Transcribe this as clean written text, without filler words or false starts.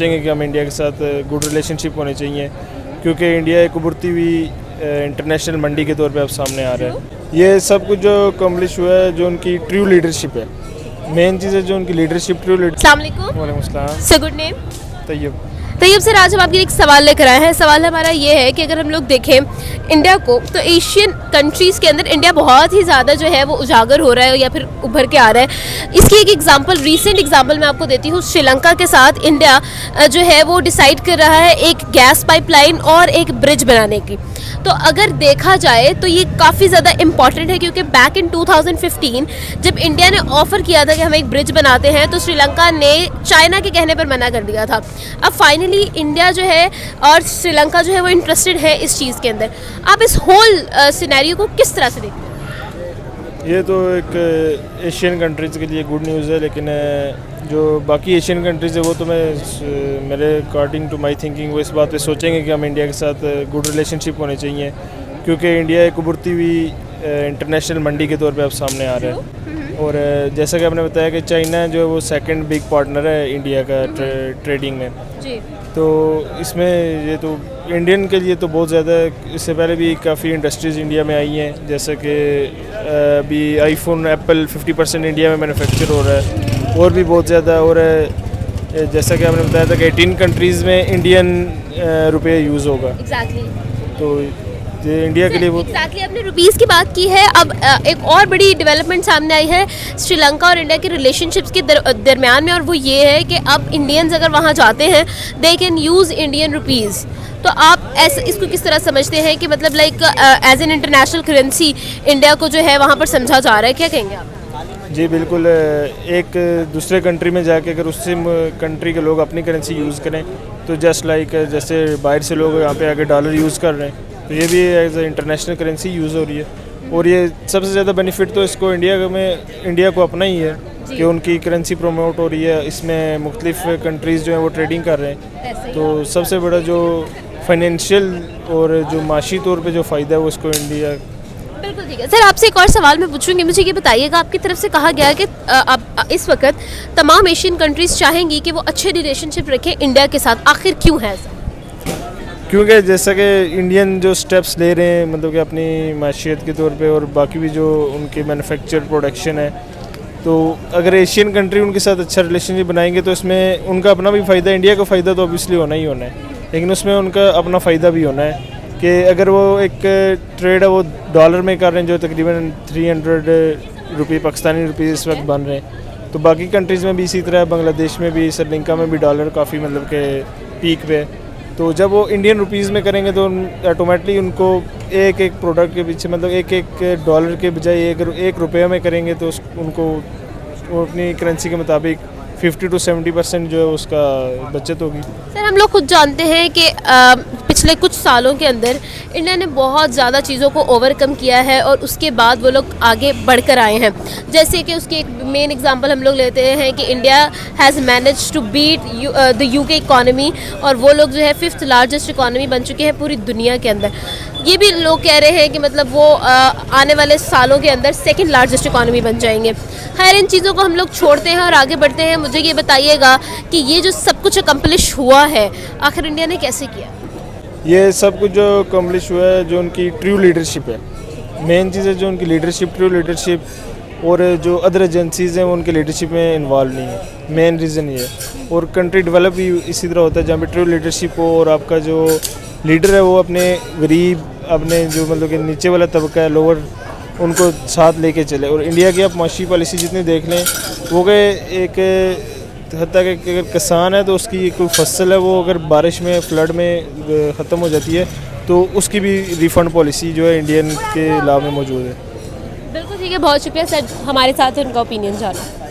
चाहेंगे कि हम इंडिया के साथ गुड रिलेशनशिप होने चाहिए, क्योंकि इंडिया एक उभरती हुई इंटरनेशनल मंडी के तौर पे अब सामने आ रहा है। ये सब कुछ जो अकम्प्लिश हुआ है, जो उनकी ट्रू लीडरशिप है, मेन चीज़ है जो उनकी लीडरशिप, ट्रू लीडरशिप। अस्सलाम वालेकुम। वालेकुम अस्सलाम। So good name. Tayyab. Tayyab sir, आज हम आपके लिए एक सवाल लेकर आए हैं। सवाल हमारा ये है कि अगर हम लोग देखें इंडिया को, तो एशियन कंट्रीज़ के अंदर इंडिया बहुत ही ज़्यादा जो है वो उजागर हो रहा है या फिर उभर के आ रहा है। इसकी एक एग्जांपल, रीसेंट एग्जांपल मैं आपको देती हूँ। श्रीलंका के साथ इंडिया जो है वो डिसाइड कर रहा है एक गैस पाइपलाइन और एक ब्रिज बनाने की। तो अगर देखा जाए तो ये काफ़ी ज़्यादा इम्पॉर्टेंट है, क्योंकि बैक इन 2015 जब इंडिया ने ऑफ़र किया था कि हम एक ब्रिज बनाते हैं, तो श्रीलंका ने चाइना के कहने पर मना कर दिया था। अब फाइनली इंडिया जो है और श्रीलंका जो है वो इंटरेस्टेड है इस चीज़ के अंदर। आप इस होल सिनेरियो को किस तरह से देखते हैं? ये तो एक एशियन कंट्रीज़ के लिए गुड न्यूज़ है, लेकिन जो बाकी एशियन कंट्रीज़ है वो तो मेरे अकॉर्डिंग टू माय थिंकिंग वो इस बात पे सोचेंगे कि हम इंडिया के साथ गुड रिलेशनशिप होने चाहिए, क्योंकि इंडिया एक उभरती हुई इंटरनेशनल मंडी के तौर पे अब सामने आ रहा है। और जैसा कि आपने बताया कि चाइना जो है वो सेकंड बिग पार्टनर है इंडिया का ट्रेडिंग में। जी। तो इसमें ये तो इंडियन के लिए तो बहुत ज़्यादा, इससे पहले भी काफ़ी इंडस्ट्रीज़ इंडिया में आई हैं, जैसे कि अभी आईफोन एप्पल 50% इंडिया में मैन्युफैक्चर हो रहा है, और भी बहुत ज़्यादा। और जैसा कि आपने बताया था कि 18 कंट्रीज़ में इंडियन रुपये यूज़ होगा। एग्जैक्टली। तो ये इंडिया के लिए वो एग्जैक्टली आपने रुपीस की बात की है। अब एक और बड़ी डेवलपमेंट सामने आई है श्रीलंका और इंडिया के रिलेशनशिप्स के दरमियान में, और वो ये है कि अब इंडियंस अगर वहाँ जाते हैं they can use Indian rupees. तो आप ऐसे इसको किस तरह समझते हैं कि मतलब like as an international currency India को जो है वहाँ पर समझा जा रहा है? क्या कहेंगे आप? जी बिल्कुल, एक दूसरे कंट्री में जाके अगर उससे कंट्री के लोग अपनी करेंसी यूज़ करें, तो जस्ट लाइक जैसे बाहर से लोग यहाँ पे आके डॉलर यूज़ कर रहे हैं, तो ये भी as a international currency use हो रही है। और ये सबसे ज़्यादा बेनिफिट तो इसको इंडिया को अपना ही है कि उनकी करेंसी प्रमोट हो रही है, इसमें मुख्तलिफ कंट्रीज़ जो हैं वो ट्रेडिंग कर रहे हैं। तो सबसे बड़ा जो फाइनेंशियल और जो माशी तौर पे जो फ़ायदा है वो इसको इंडिया। बिल्कुल ठीक है सर। आपसे एक और सवाल मैं पूछूंगी, मुझे ये बताइएगा, आपकी तरफ से कहा गया कि अब इस वक्त तमाम एशियन कंट्रीज़ चाहेंगी कि वो अच्छे रिलेशनशिप रखें इंडिया के साथ, आखिर क्यों है ऐसा? क्योंकि जैसा कि इंडियन जो स्टेप्स ले रहे हैं, मतलब कि अपनी माशियत के तौर पे और बाकी भी जो उनके मैन्युफैक्चर प्रोडक्शन है, तो अगर एशियन कंट्री उनके साथ अच्छा रिलेशनशिप बनाएंगे तो इसमें उनका अपना भी फ़ायदा, इंडिया का फ़ायदा तो ऑब्वियसली होना ही होना है, लेकिन उसमें उनका अपना फ़ायदा भी होना है कि अगर वो एक ट्रेड है वो डॉलर में कर रहे हैं, जो तकरीबन 300 रुपये पाकिस्तानी रुपये इस वक्त बन रहे हैं, तो बाकी कंट्रीज़ में भी इसी तरह, बांग्लादेश में भी, श्रीलंका में भी डॉलर काफ़ी मतलब के पीक पे। तो जब वो इंडियन रुपीज़ में करेंगे तो ऑटोमेटिकली उनको एक एक प्रोडक्ट के पीछे, मतलब एक एक डॉलर के बजाय एक रुपये में करेंगे, तो उनको वो अपनी करेंसी के मुताबिक 50 to 70% जो है उसका बचत होगी। सर, हम लोग खुद जानते हैं कि पिछले कुछ सालों के अंदर इंडिया ने बहुत ज़्यादा चीज़ों को ओवरकम किया है और उसके बाद वो लोग आगे बढ़कर आए हैं। जैसे कि उसकी एक मेन एग्जांपल हम लोग लेते हैं कि India has manage to beat the UK economy, और वो लोग जो है 5th लार्जेस्ट इकॉनमी बन चुके हैं पूरी दुनिया के अंदर। ये भी लोग कह रहे हैं कि मतलब वो आने वाले सालों के अंदर 2nd लार्जेस्ट इकॉनमी बन जाएंगे। खैर, इन चीज़ों को हम लोग छोड़ते हैं और आगे बढ़ते हैं। मुझे ये बताइएगा कि ये जो सब कुछ अकम्प्लिश हुआ है, आखिर इंडिया ने कैसे किया? ये सब कुछ जो अकम्प्लिश हुआ है, जो उनकी ट्रू लीडरशिप है, मेन चीज़ है जो उनकी लीडरशिप, ट्रू लीडरशिप, और जो अदर एजेंसीज़ हैं वो उनकी लीडरशिप में इन्वॉल्व नहीं है। मेन रीज़न ये है। और कंट्री डेवलप भी इसी तरह होता है जहाँ पे ट्रू लीडरशिप हो और आपका जो लीडर है वो अपने गरीब, अपने जो मतलब कि नीचे वाला तबका है, लोअर, उनको साथ लेके चले। और इंडिया की आप माशी पॉलिसी जितनी देख लें, वो कि एक हद तक अगर किसान है तो उसकी कोई फसल है वो अगर बारिश में, फ्लड में ख़त्म हो जाती है, तो उसकी भी रिफ़ंड पॉलिसी जो है इंडियन के लॉ में मौजूद है। बिल्कुल ठीक है, बहुत शुक्रिया सर हमारे साथ उनका ओपिनियन जाना।